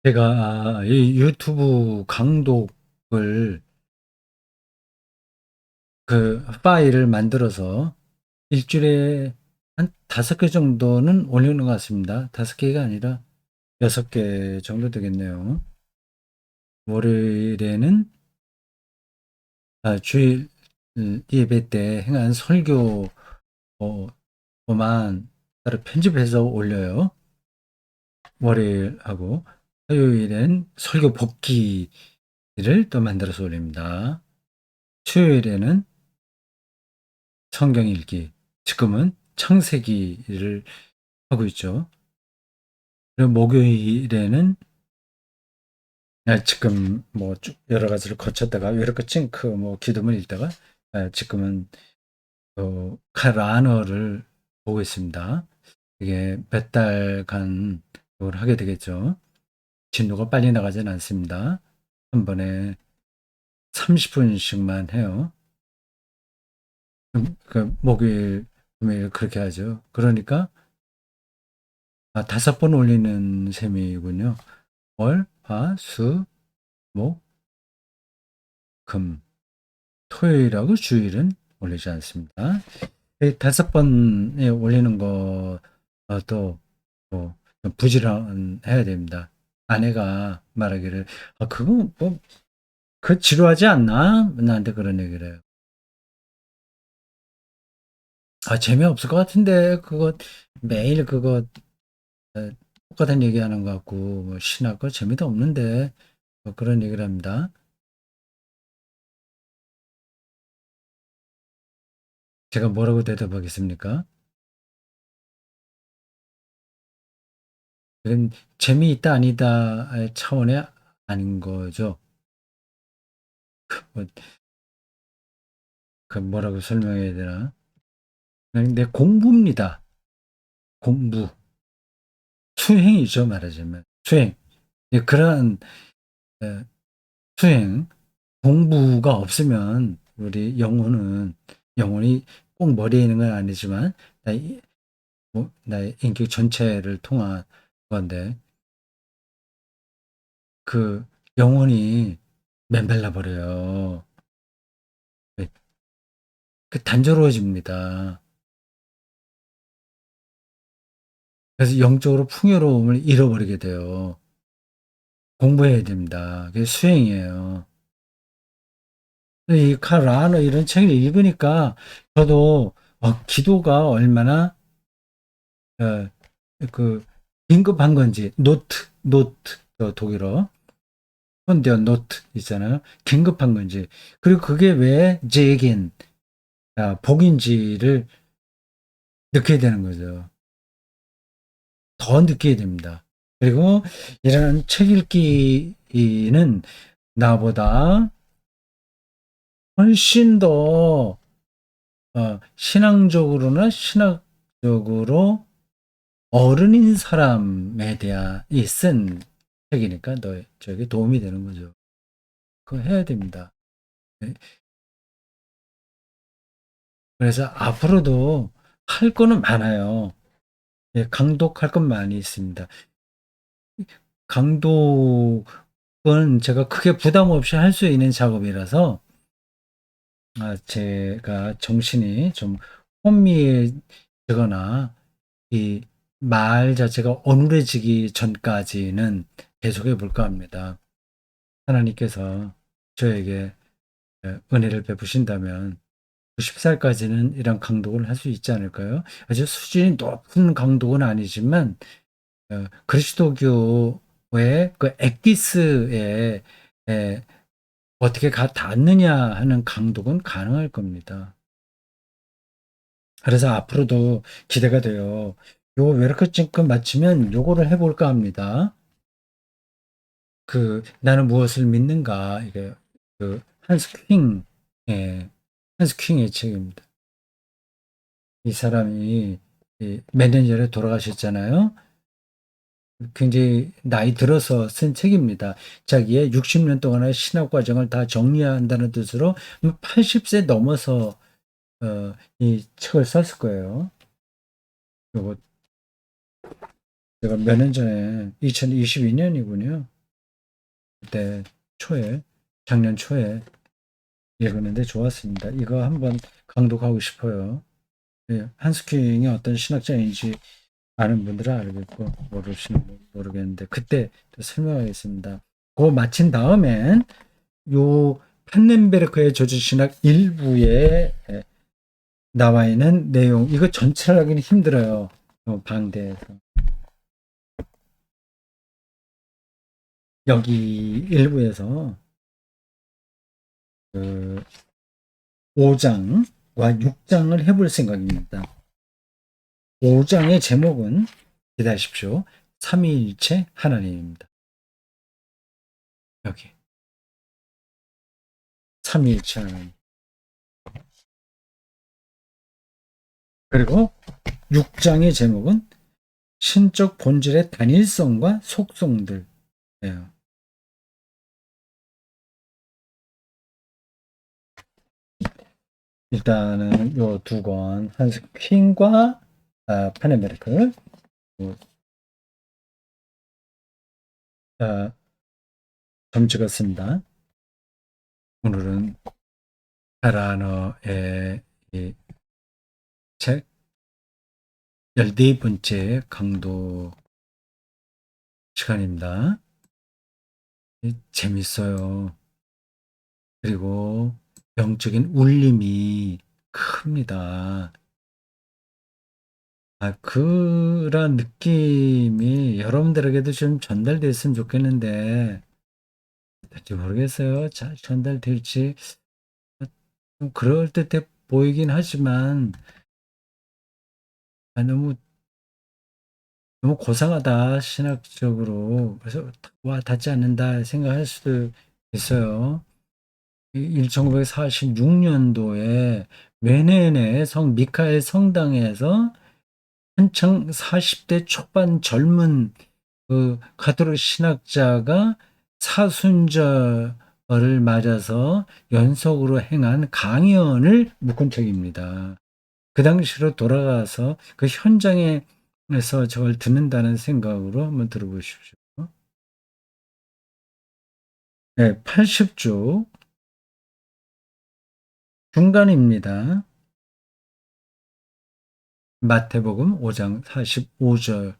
제가 이 유튜브 강독을 파일을 만들어서 일주일에 한 5개 정도는 올리는 것 같습니다. 5개가 아니라 6개 정도 되겠네요. 월요일에는 주일 예배 때 행한 설교만 따로 편집해서 올려요. 월요일하고 화요일엔 설교 복기를 또 만들어서 올립니다. 수요일에는 성경 읽기, 지금은 창세기를 하고 있죠. 그리고 목요일에는 지금 뭐 여러 가지를 거쳤다가 이렇게 찡크 뭐 기도문 읽다가 지금은 칼 라너를 보고 있습니다. 이게 몇 달간 이걸 하게 되겠죠. 진도가 빨리 나가진 않습니다. 한 번에 30분씩만 해요. 목요일, 금요일 그렇게 하죠. 그러니까 5번 올리는 셈이군요. 월, 화, 수, 목, 금. 토요일하고 주일은 올리지 않습니다. 5번에 올리는 것도 좀 부지런해야 됩니다. 아내가 말하기를, 그거 지루하지 않나? 나한테 그런 얘기를 해요. 재미없을 것 같은데, 그거, 매일 그거, 어, 똑같은 얘기하는 것 같고, 뭐 신학 거 재미도 없는데, 뭐 그런 얘기를 합니다. 제가 뭐라고 대답하겠습니까? 그건 재미있다 아니다의 차원의 아닌 거죠. 뭐, 뭐라고 설명해야 되나? 그냥 내 공부입니다. 공부. 수행이죠, 말하자면. 수행. 그런 어, 수행, 공부가 없으면 우리 영혼이 꼭 머리에 있는 건 아니지만 나의 인격 전체를 통한 건데 그 영혼이 맨발라 버려요. 네, 단조로워집니다. 그래서 영적으로 풍요로움을 잃어버리게 돼요. 공부해야 됩니다. 그게 수행이에요. 이 칼 라너 이런 책을 읽으니까 저도 기도가 얼마나 어, 그 긴급한 건지 노트 독일어 헌데어 노트 있잖아요. 긴급한 건지 그리고 그게 왜 제겐 복인지를 느끼게 되는 거죠. 더 느끼게 됩니다. 그리고 이런 책 읽기는 나보다 훨씬 더 신앙적으로나 신학적으로 어른인 사람에 대한 쓴 책이니까 저에게 도움이 되는 거죠. 그거 해야 됩니다. 네. 그래서 앞으로도 할 거는 많아요. 강독할 건 많이 있습니다. 강독은 제가 크게 부담 없이 할 수 있는 작업이라서 제가 정신이 좀 혼미해지거나 이 말 자체가 어눌해지기 전까지는 계속해 볼까 합니다. 하나님께서 저에게 은혜를 베푸신다면 90살까지는 이런 강독을 할 수 있지 않을까요? 아주 수준이 높은 강독은 아니지만 그리스도교의 그 엑기스에 에, 어떻게 닿느냐 하는 강독은 가능할 겁니다. 그래서 앞으로도 기대가 돼요. 요거 왜 이렇게 찔끔 맞추면 요거를 해볼까 합니다. 나는 무엇을 믿는가 이게 한스 킹의 책입니다. 이 사람이 몇 년 전에 돌아가셨잖아요. 굉장히 나이 들어서 쓴 책입니다. 자기의 60년 동안의 신학 과정을 다 정리한다는 뜻으로 80세 넘어서 이 책을 썼을 거예요. 요거 제가 몇 년 전에 2022년이군요. 그때 초에, 작년 초에 읽었는데 좋았습니다. 이거 한번 강독하고 싶어요. 예, 한스킹이 어떤 신학자인지 아는 분들은 알겠고 모르시는 분 모르겠는데 그때 또 설명하겠습니다. 그거 마친 다음엔 요 판넨베르크의 저주신학 일부에 나와 있는 내용 이거 전체를 하기는 힘들어요. 방대에서 여기 일부에서 그 5장과 6장을 해볼 생각입니다. 5장의 제목은 기다리십시오. 삼위일체 하나님입니다. 여기 삼위일체 하나님. 그리고 6장의 제목은 신적 본질의 단일성과 속성들이에요. 일단은 요 두 권, 한스 퀸과 파네메르크 점 찍었습니다. 오늘은 하라너의 이 책 14번째 강도 시간입니다. 재밌어요. 그리고 영적인 울림이 큽니다. 그런 느낌이 여러분들에게도 좀 전달됐으면 좋겠는데, 될지 모르겠어요. 잘 전달될지. 좀 그럴듯해 보이긴 하지만, 너무, 너무 고상하다, 신학적으로. 그래서, 와, 닿지 않는다 생각할 수도 있어요. 1946년도에 메네네 성 미카엘 성당에서 한창 40대 초반 젊은 그 가톨릭 신학자가 사순절을 맞아서 연속으로 행한 강연을 묶은 책입니다. 그 당시로 돌아가서 그 현장에서 저걸 듣는다는 생각으로 한번 들어보십시오. 네, 80쪽 중간입니다. 마태복음 5장 45절을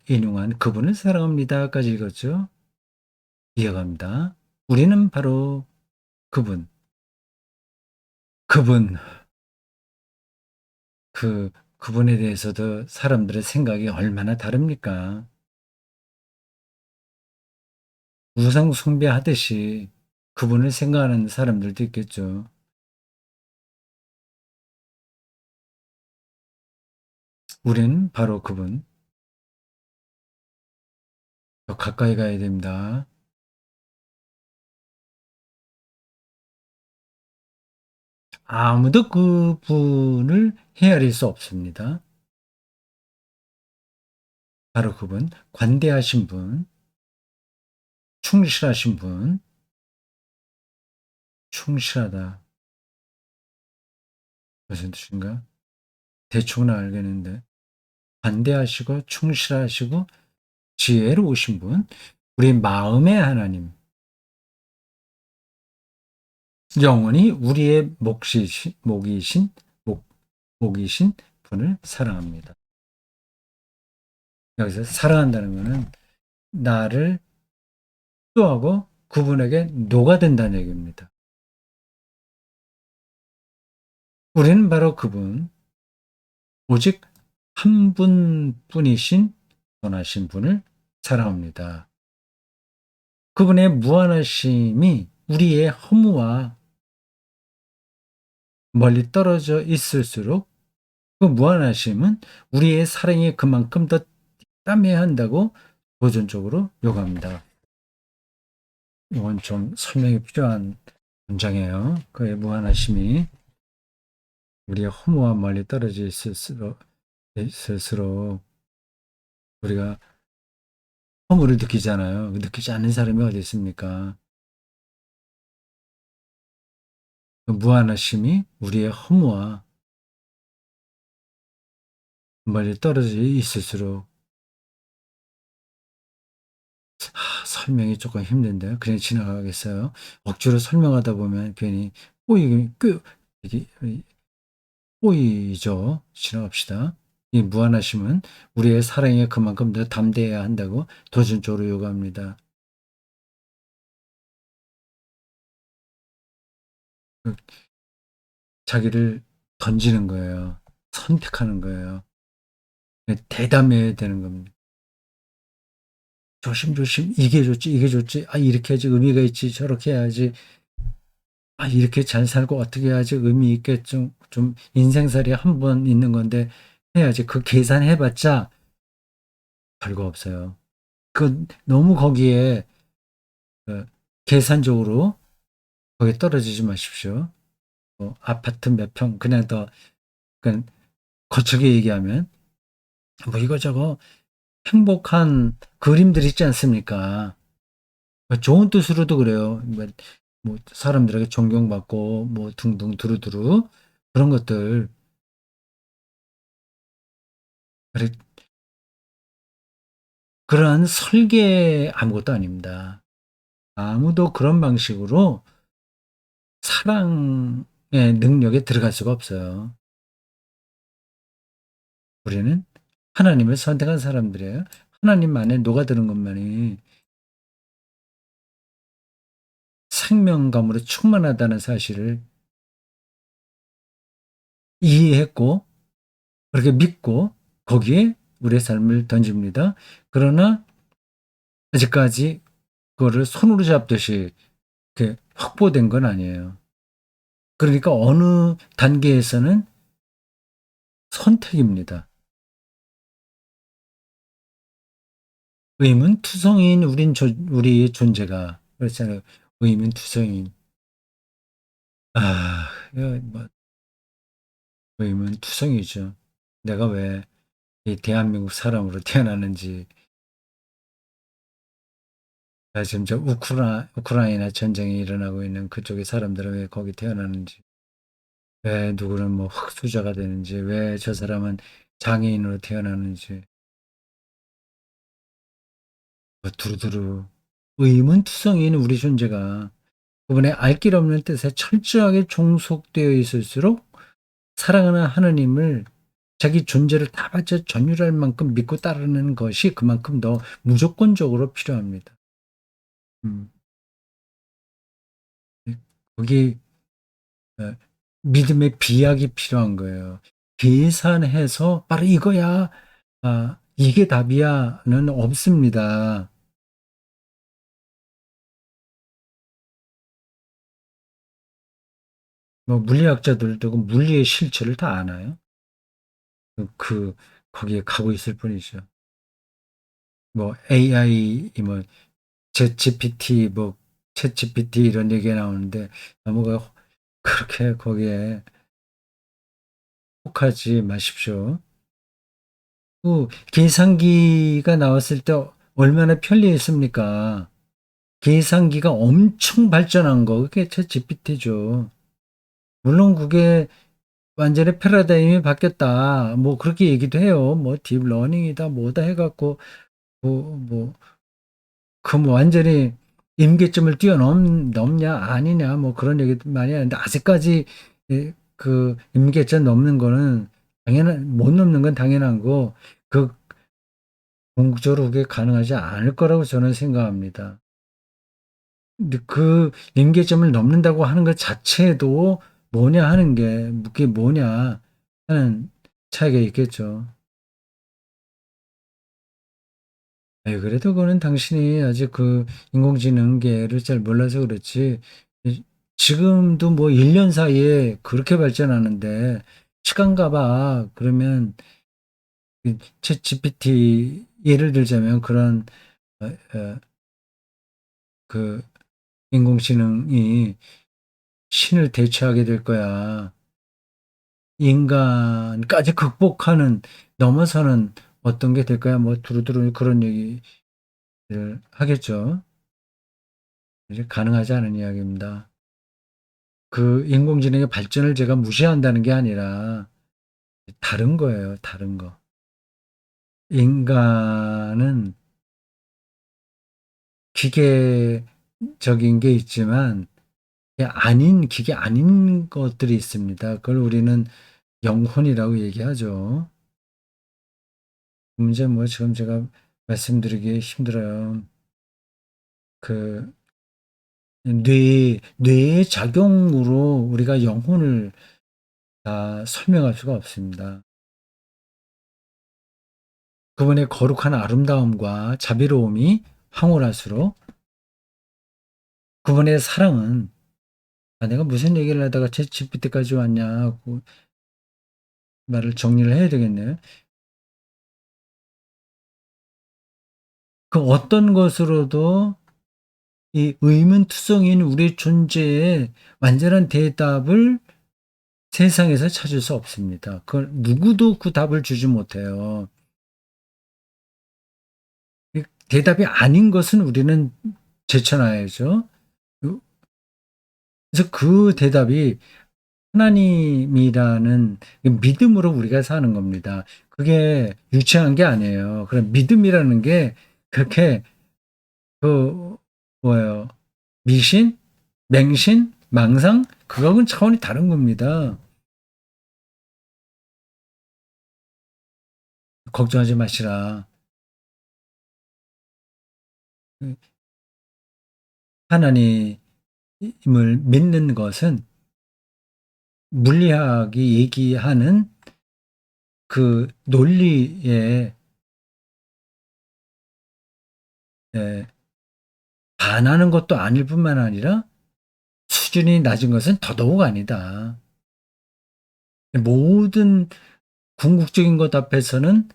인용한 그분을 사랑합니다까지 읽었죠. 이어갑니다. 우리는 바로 그분, 그분, 그분에 대해서도 사람들의 생각이 얼마나 다릅니까? 우상 숭배하듯이 그분을 생각하는 사람들도 있겠죠. 우리는 바로 그분, 더 가까이 가야 됩니다. 아무도 그분을 헤아릴 수 없습니다. 바로 그분, 관대하신 분, 충실하신 분, 충실하다. 무슨 뜻인가? 대충은 알겠는데, 관대하시고, 충실하시고, 지혜로우신 분, 우리 마음의 하나님, 영원히 우리의 목이신 분을 사랑합니다. 여기서 사랑한다는 것은 나를 수하고 그분에게 녹아든다는 얘기입니다. 우리는 바로 그분, 오직 한 분뿐이신 선하신 분을 사랑합니다. 그분의 무한하심이 우리의 허무와 멀리 떨어져 있을수록 그 무한하심은 우리의 사랑이 그만큼 더 땀해야 한다고 보존적으로 요구합니다. 이건 좀 설명이 필요한 문장이에요. 그의 무한하심이 우리의 허무와 멀리 떨어져 있을수록 우리가 허무를 느끼잖아요. 느끼지 않는 사람이 어디 있습니까? 그 무한하심이 우리의 허무와 멀리 떨어져 있을수록 설명이 조금 힘든데요. 그냥 지나가겠어요. 억지로 설명하다 보면 괜히 이게 꼬이죠. 지나갑시다. 이 무한하심은 우리의 사랑에 그만큼 더 담대해야 한다고 도전적으로 요구합니다. 그 자기를 던지는 거예요. 선택하는 거예요. 대담해야 되는 겁니다. 조심조심 이게 좋지 이게 좋지 이렇게 해야지 의미가 있지 저렇게 해야지 이렇게 잘 살고 어떻게 해야지 의미 있게 좀 인생살이 한 번 있는 건데 해야지 그 계산해봤자 별거 없어요. 그 너무 거기에 어, 계산적으로 거기에 떨어지지 마십시오. 아파트 몇 평 그냥 더 그냥 거칠게 얘기하면 뭐 이거저거 행복한 그림들 있지 않습니까? 좋은 뜻으로도 그래요. 뭐 사람들에게 존경받고 뭐 둥둥 두루두루 그런 것들 그래, 그러한 설계 아무것도 아닙니다. 아무도 그런 방식으로 사랑의 능력에 들어갈 수가 없어요. 우리는 하나님을 선택한 사람들이에요. 하나님 안에 녹아드는 것만이 생명감으로 충만하다는 사실을 이해했고 그렇게 믿고 거기에 우리의 삶을 던집니다. 그러나 아직까지 그거를 손으로 잡듯이 이렇게 확보된 건 아니에요. 그러니까 어느 단계에서는 선택입니다. 의문투성이인 우리의 존재가 그렇잖아요. 의문투성이인. 이거 뭐 의문투성이죠. 내가 왜 이 대한민국 사람으로 태어나는지, 지금 저 우크라이나 전쟁이 일어나고 있는 그쪽의 사람들은 왜 거기 태어나는지, 왜 누구는 뭐 흑수저가 되는지, 왜 저 사람은 장애인으로 태어나는지, 뭐 두루두루 의문투성이인 우리 존재가 그분의 알 길 없는 뜻에 철저하게 종속되어 있을수록 사랑하는 하느님을 자기 존재를 다 바쳐 전율할 만큼 믿고 따르는 것이 그만큼 더 무조건적으로 필요합니다. 음. 거기 어, 믿음의 비약이 필요한 거예요. 계산해서 바로 이거야. 이게 답이야는 없습니다. 뭐 물리학자들도 그 물리의 실체를 다 아나요? 그 거기에 가고 있을 뿐이죠. 뭐 AI 뭐 챗GPT 뭐 챗GPT 이런 얘기가 나오는데 뭐가 그렇게 거기에 혹하지 마십시오. 계산기가 나왔을 때 얼마나 편리했습니까? 계산기가 엄청 발전한 거 그게 챗GPT죠. 물론 그게 완전히 패러다임이 바뀌었다. 뭐 그렇게 얘기도 해요. 뭐 딥러닝이다 뭐다 해갖고 뭐 뭐 완전히 임계점을 넘냐 아니냐 뭐 그런 얘기도 많이 하는데 아직까지 그 임계점 넘는 거는 못 넘는 건 당연한 거 그 궁극적으로 그게 가능하지 않을 거라고 저는 생각합니다. 근데 그 임계점을 넘는다고 하는 것 자체도 뭐냐 하는 게 그게 뭐냐 하는 차이가 있겠죠. 그래도 그거는 당신이 아직 그 인공지능계를 잘 몰라서 그렇지. 지금도 뭐 1년 사이에 그렇게 발전하는데 시간 가봐. 그러면 챗 GPT 예를 들자면 그런 어, 어, 그 인공지능이 신을 대체하게 될 거야. 인간까지 극복하는 넘어서는 어떤 게 될 거야. 뭐 두루두루 그런 얘기를 하겠죠. 이제 가능하지 않은 이야기입니다. 그 인공지능의 발전을 제가 무시한다는 게 아니라 다른 거예요, 다른 거. 인간은 기계적인 게 있지만 기계 아닌 것들이 있습니다. 그걸 우리는 영혼이라고 얘기하죠. 문제 뭐 지금 제가 말씀드리기 힘들어요. 그 뇌의 작용으로 우리가 영혼을 다 설명할 수가 없습니다. 그분의 거룩한 아름다움과 자비로움이 황홀할수록 그분의 사랑은 내가 무슨 얘기를 하다가 챗GPT까지 왔냐 하고 말을 정리를 해야 되겠네요. 그 어떤 것으로도 이 의문투성인 우리의 존재에 완전한 대답을 세상에서 찾을 수 없습니다. 그걸 누구도 그 답을 주지 못해요. 이 대답이 아닌 것은 우리는 제쳐놔야죠. 그래서 그 대답이 하나님이라는 믿음으로 우리가 사는 겁니다. 그게 유치한 게 아니에요. 그런 믿음이라는 게 그렇게 그 뭐예요? 미신, 맹신, 망상 그거하고는 차원이 다른 겁니다. 걱정하지 마시라. 하나님을 믿는 것은 물리학이 얘기하는 그 논리에 반하는 것도 아닐 뿐만 아니라 수준이 낮은 것은 더더욱 아니다. 모든 궁극적인 것 앞에서는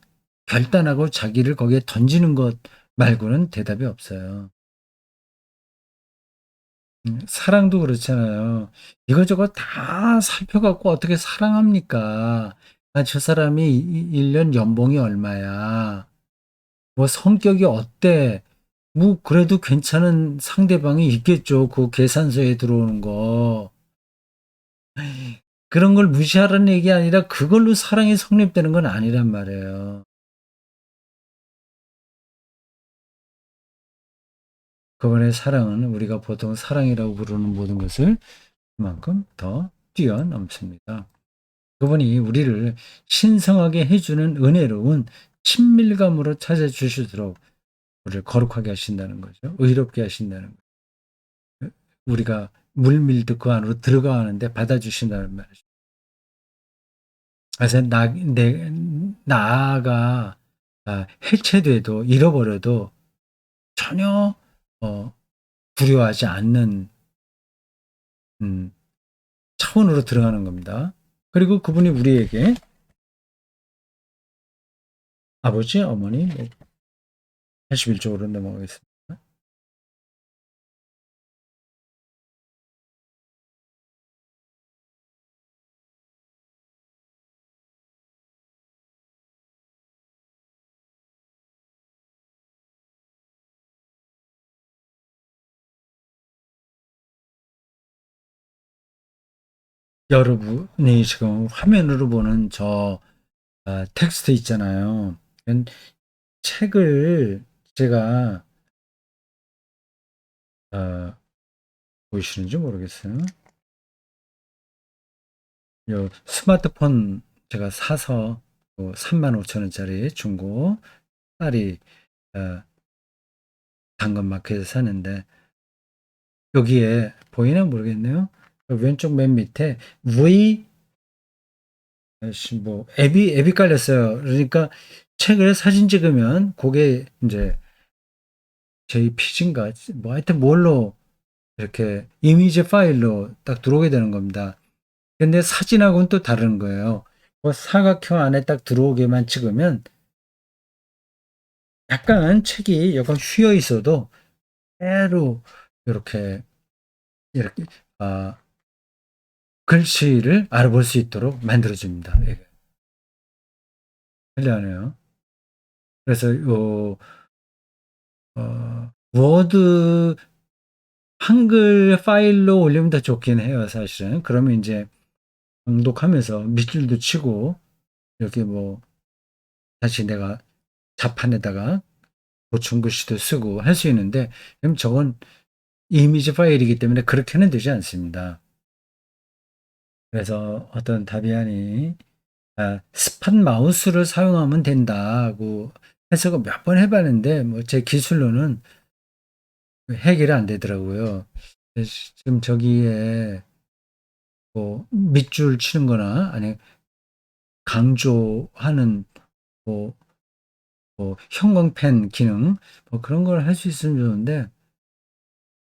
결단하고 자기를 거기에 던지는 것 말고는 대답이 없어요. 사랑도 그렇잖아요. 이것저것 다 살펴갖고 어떻게 사랑합니까? 저 사람이 1년 연봉이 얼마야? 뭐 성격이 어때? 뭐 그래도 괜찮은 상대방이 있겠죠. 그 계산서에 들어오는 거. 그런 걸 무시하라는 얘기 아니라 그걸로 사랑이 성립되는 건 아니란 말이에요. 그분의 사랑은 우리가 보통 사랑이라고 부르는 모든 것을 그만큼 더 뛰어넘습니다. 그분이 우리를 신성하게 해주는 은혜로운 친밀감으로 찾아주시도록 우리를 거룩하게 하신다는 거죠. 의롭게 하신다는 거죠. 우리가 물밀듯 그 안으로 들어가는데 받아주신다는 말이죠. 그래서 나가 해체돼도 잃어버려도 전혀 어, 두려워하지 않는 음, 차원으로 들어가는 겁니다. 그리고 그분이 우리에게 아버지, 어머니, 81쪽으로 넘어가겠습니다. 여러분이 지금 화면으로 보는 저 텍스트 있잖아요. 책을 제가 어, 보이시는지 모르겠어요. 요 스마트폰 제가 사서 35,000원짜리 중고 딸이 어, 당근마켓에서 사는데 여기에 보이나 모르겠네요. 왼쪽 맨 밑에 V 뭐 앱이 깔렸어요. 그러니까 책을 사진 찍으면 그게 이제 JPG인가 뭐 하여튼 뭘로 이렇게 이미지 파일로 딱 들어오게 되는 겁니다. 근데 사진하고는 또 다른 거예요. 그 사각형 안에 딱 들어오게만 찍으면 약간 책이 약간 휘어 있어도 그대로 이렇게 이렇게 글씨를 알아볼 수 있도록 만들어줍니다. 예. 편리하네요. 그래서 워드 한글 파일로 올리면 더 좋긴 해요, 사실은. 그러면 이제 방독하면서 밑줄도 치고 이렇게 뭐 다시 내가 자판에다가 보충 글씨도 쓰고 할 수 있는데, 그럼 저건 이미지 파일이기 때문에 그렇게는 되지 않습니다. 그래서 어떤 다비안이 스팟 마우스를 사용하면 된다고 해석을 몇 번 해봤는데, 뭐 제 기술로는 해결이 안 되더라고요. 그래서 지금 저기에 뭐 밑줄 치는 거나 아니 강조하는 뭐, 형광펜 기능 뭐 그런 걸 할 수 있으면 좋은데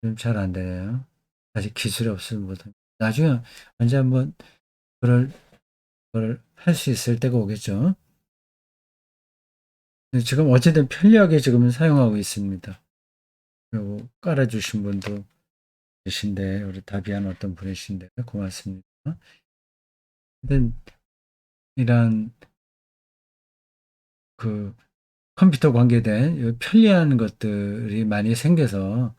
좀 잘 안 되네요. 아직 기술이 없으면 못합니다. 나중에 언제 한번 그럴 걸 할 수 있을 때가 오겠죠. 근데 지금 어쨌든 편리하게 지금은 사용하고 있습니다. 그리고 깔아주신 분도 계신데 우리 다비안 어떤 분이신데 고맙습니다. 하여튼 이런 그 컴퓨터 관계된 편리한 것들이 많이 생겨서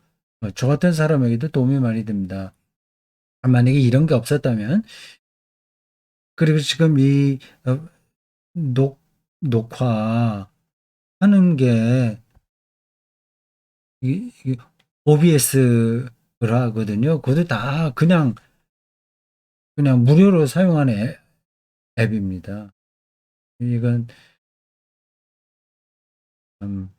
저 같은 사람에게도 도움이 많이 됩니다. 만약에 이런 게 없었다면 그리고 지금 이 녹화하는 게 OBS라 하거든요. 그것도 다 그냥 무료로 사용하는 앱입니다. 이건 음,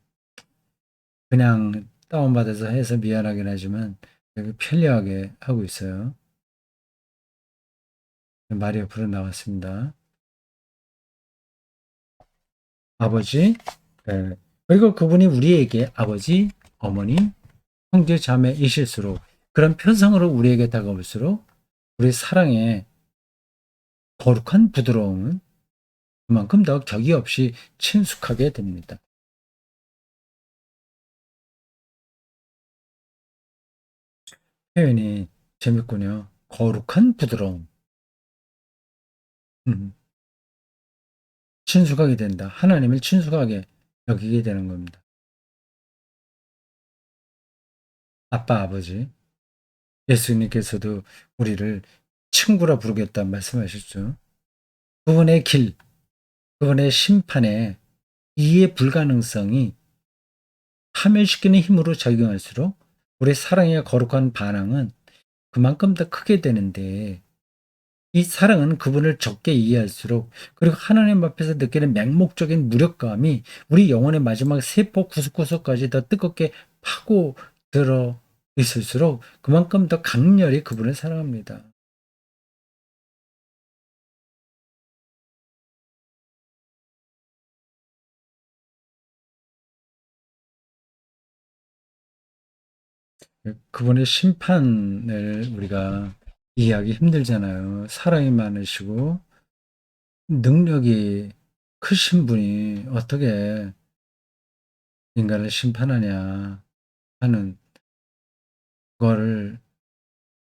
그냥 다운받아서 해서 미안하긴 하지만 되게 편리하게 하고 있어요. 말이 옆으로 나왔습니다. 아버지, 예. 그리고 그분이 우리에게 아버지, 어머니, 형제, 자매이실수록 그런 편성으로 우리에게 다가올수록 우리 사랑의 거룩한 부드러움은 그만큼 더 격이 없이 친숙하게 됩니다. 표현이 재밌군요. 거룩한 부드러움. 음, 친숙하게 된다. 하나님을 친숙하게 여기게 되는 겁니다. 아빠, 아버지. 예수님께서도 우리를 친구라 부르겠다 말씀하셨죠. 그분의 길, 그분의 심판에 이해 불가능성이 파멸시키는 힘으로 작용할수록 우리 사랑의 거룩한 반항은 그만큼 더 크게 되는데 이 사랑은 그분을 적게 이해할수록 그리고 하나님 앞에서 느끼는 맹목적인 무력감이 우리 영혼의 마지막 세포 구석구석까지 더 뜨겁게 파고들어 있을수록 그만큼 더 강렬히 그분을 사랑합니다. 그분의 심판을 우리가 이해하기 힘들잖아요. 사랑이 많으시고 능력이 크신 분이 어떻게 인간을 심판하냐 하는 거를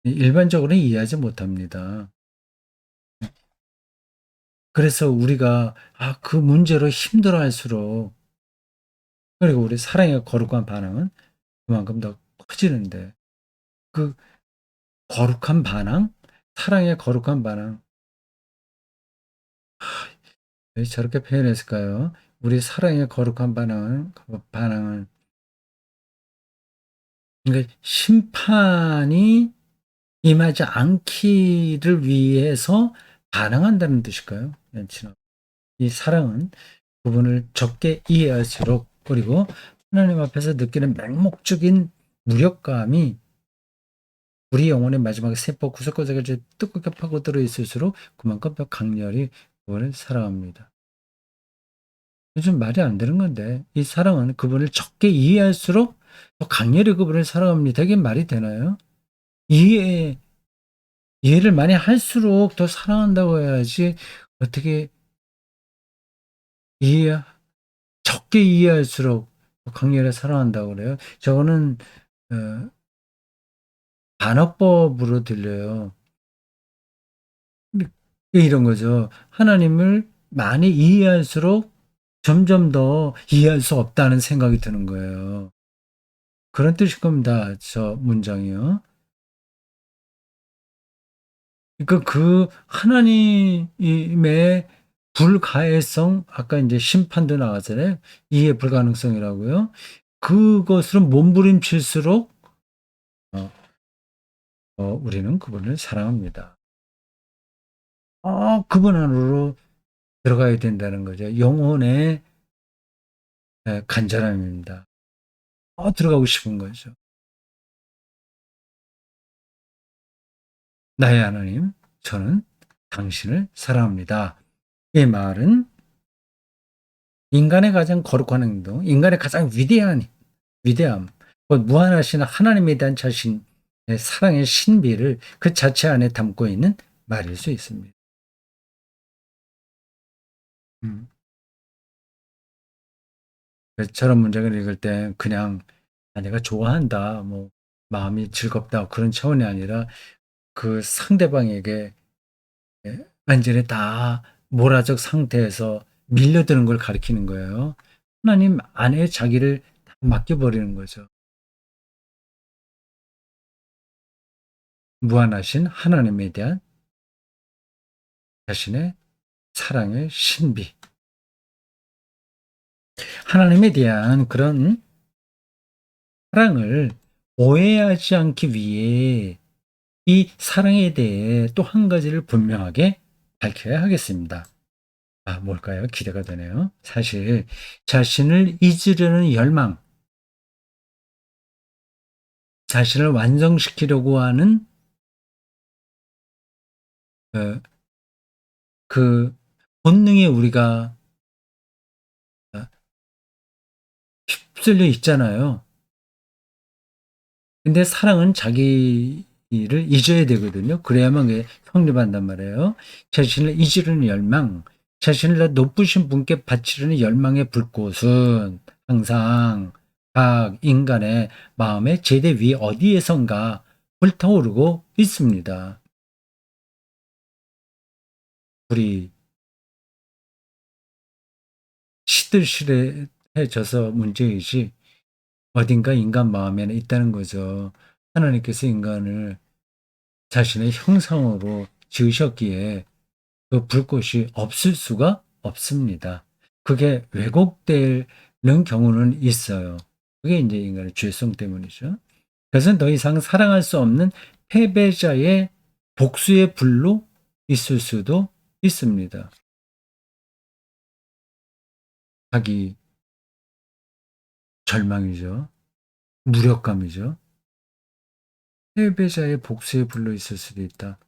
일반적으로 이해하지 못합니다. 그래서 우리가 그 문제로 힘들어할수록 그리고 우리 사랑의 거룩한 반응은 그만큼 더 커지는데 그 거룩한 반응, 사랑의 거룩한 반응 왜 저렇게 표현했을까요? 우리 사랑의 거룩한 반응은 그러니까 심판이 임하지 않기를 위해서 반항한다는 뜻일까요? 이 사랑은 그분을 적게 이해할수록 그리고 하나님 앞에서 느끼는 맹목적인 무력감이 우리 영혼의 마지막 세포 구석구석에 뜨겁게 파고들어 있을수록 그만큼 더 강렬히 그분을 사랑합니다. 요즘 말이 안 되는 건데 이 사랑은 그분을 적게 이해할수록 더 강렬히 그분을 사랑합니다. 이게 말이 되나요? 이해 이해를 많이 할수록 더 사랑한다고 해야지 어떻게 이해 적게 이해할수록 더 강렬히 사랑한다고 그래요? 저거는 어, 반어법으로 들려요. 이런 거죠. 하나님을 많이 이해할수록 점점 더 이해할 수 없다는 생각이 드는 거예요. 그런 뜻일 겁니다. 저 문장이요. 그러니까 그 하나님의 불가해성 아까 인제 심판도 나왔잖아요. 이해 불가능성이라고요. 그것으로 몸부림칠수록 어 우리는 그분을 사랑합니다. 그분 안으로 들어가야 된다는 거죠. 영혼의 간절함입니다. 들어가고 싶은 거죠. 나의 하나님, 저는 당신을 사랑합니다. 이 말은 인간의 가장 거룩한 행동, 인간의 가장 위대함, 곧 무한하신 하나님에 대한 자신의 사랑의 신비를 그 자체 안에 담고 있는 말일 수 있습니다. 음. 그래서 저런 문장을 읽을 때 그냥 내가 좋아한다, 뭐 마음이 즐겁다 그런 차원이 아니라 그 상대방에게 완전히 다 몰아적 상태에서 밀려드는 걸 가리키는 거예요. 하나님 안에 자기를 다 맡겨버리는 거죠. 무한하신 하나님에 대한 자신의 사랑의 신비. 하나님에 대한 그런 사랑을 오해하지 않기 위해 이 사랑에 대해 또 한 가지를 분명하게 밝혀야 하겠습니다. 뭘까요? 기대가 되네요. 사실 자신을 잊으려는 열망, 자신을 완성시키려고 하는 어 그 본능에 우리가 어 휩쓸려 있잖아요. 근데 사랑은 자기를 잊어야 되거든요. 그래야만 그게 성립한단 말이에요. 자신을 잊으려는 열망, 자신을 더 높으신 분께 바치려는 열망의 불꽃은 항상 각 인간의 마음의 제대 위 어디에선가 불타오르고 있습니다. 불이 시들시들해져서 문제이지 어딘가 인간 마음에는 있다는 거죠. 하나님께서 인간을 자신의 형상으로 지으셨기에 그 불꽃이 없을 수가 없습니다. 그게 왜곡되는 경우는 있어요. 그게 이제 인간의 죄성 때문이죠. 그래서 더 이상 사랑할 수 없는 패배자의 복수의 불로 있을 수도 있습니다. 자기 절망이죠. 무력감이죠. 패배자의 복수의 불로 있을 수도 있다.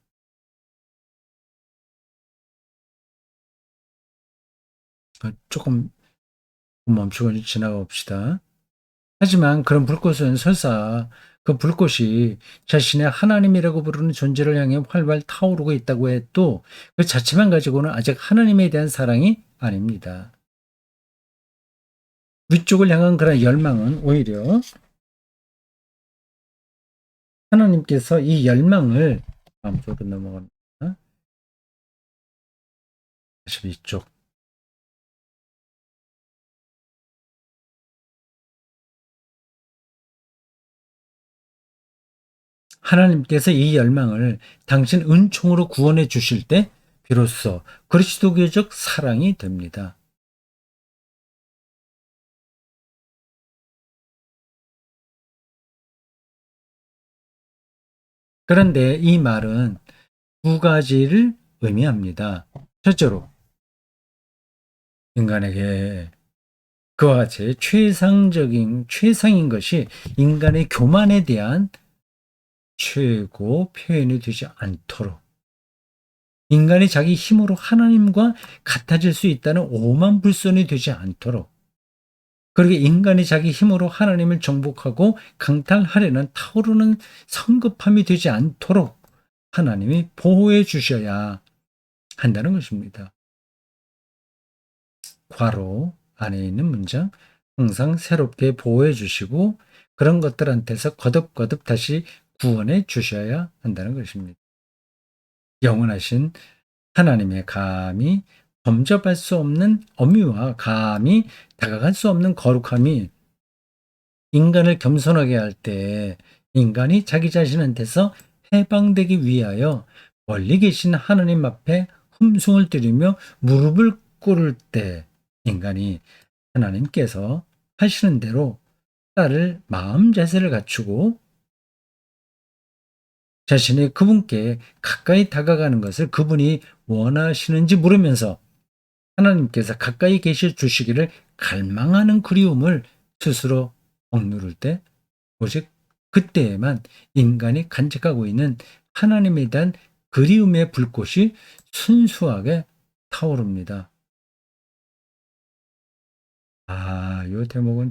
조금 멈추고 지나가 봅시다. 하지만 그런 불꽃은 설사 그 불꽃이 자신의 하나님이라고 부르는 존재를 향해 활발 타오르고 있다고 해도 그 자체만 가지고는 아직 하나님에 대한 사랑이 아닙니다. 위쪽을 향한 그런 열망은 오히려 하나님께서 이 열망을 다음 쪽으로 넘어갑니다. 다시 위쪽. 하나님께서 이 열망을 당신 은총으로 구원해 주실 때 비로소 그리스도교적 사랑이 됩니다. 그런데 이 말은 두 가지를 의미합니다. 첫째로 인간에게 그와 같이 최상인 것이 인간의 교만에 대한 최고 표현이 되지 않도록 인간이 자기 힘으로 하나님과 같아질 수 있다는 오만불손이 되지 않도록 그렇게 인간이 자기 힘으로 하나님을 정복하고 강탈하려는 타오르는 성급함이 되지 않도록 하나님이 보호해 주셔야 한다는 것입니다. 괄호 안에 있는 문장 항상 새롭게 보호해 주시고 그런 것들한테서 거듭거듭 다시 구원해 주셔야 한다는 것입니다. 영원하신 하나님의 감히 범접할 수 없는 엄유와 감히 다가갈 수 없는 거룩함이 인간을 겸손하게 할 때 인간이 자기 자신한테서 해방되기 위하여 멀리 계신 하나님 앞에 흠숭을 들이며 무릎을 꿇을 때 인간이 하나님께서 하시는 대로 따를 마음 자세를 갖추고 자신이 그분께 가까이 다가가는 것을 그분이 원하시는지 물으면서 하나님께서 가까이 계셔 주시기를 갈망하는 그리움을 스스로 억누를 때 오직 그때에만 인간이 간직하고 있는 하나님에 대한 그리움의 불꽃이 순수하게 타오릅니다. 요 대목은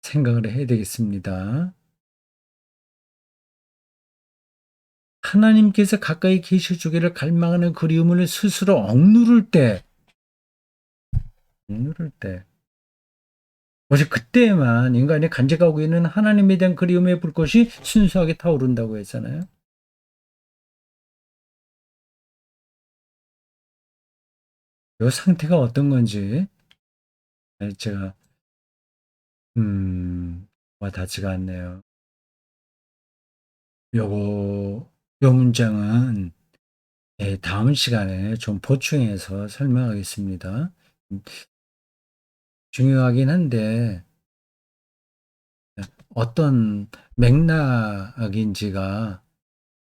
생각을 해야 되겠습니다. 하나님께서 가까이 계셔 주기를 갈망하는 그리움을 스스로 억누를 때 오직 그때에만 인간이 간직하고 있는 하나님에 대한 그리움의 불꽃이 순수하게 타오른다고 했잖아요. 요 상태가 어떤 건지 제가 와닿지가 않네요. 요거 요 문장은 다음 시간에 좀 보충해서 설명하겠습니다. 음 중요하긴 한데 어떤 맥락인지가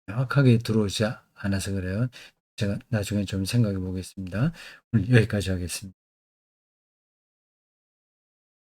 정확하게 들어오지 않아서 그래요. 제가 나중에 좀 생각해 보겠습니다. 오늘 여기까지 하겠습니다.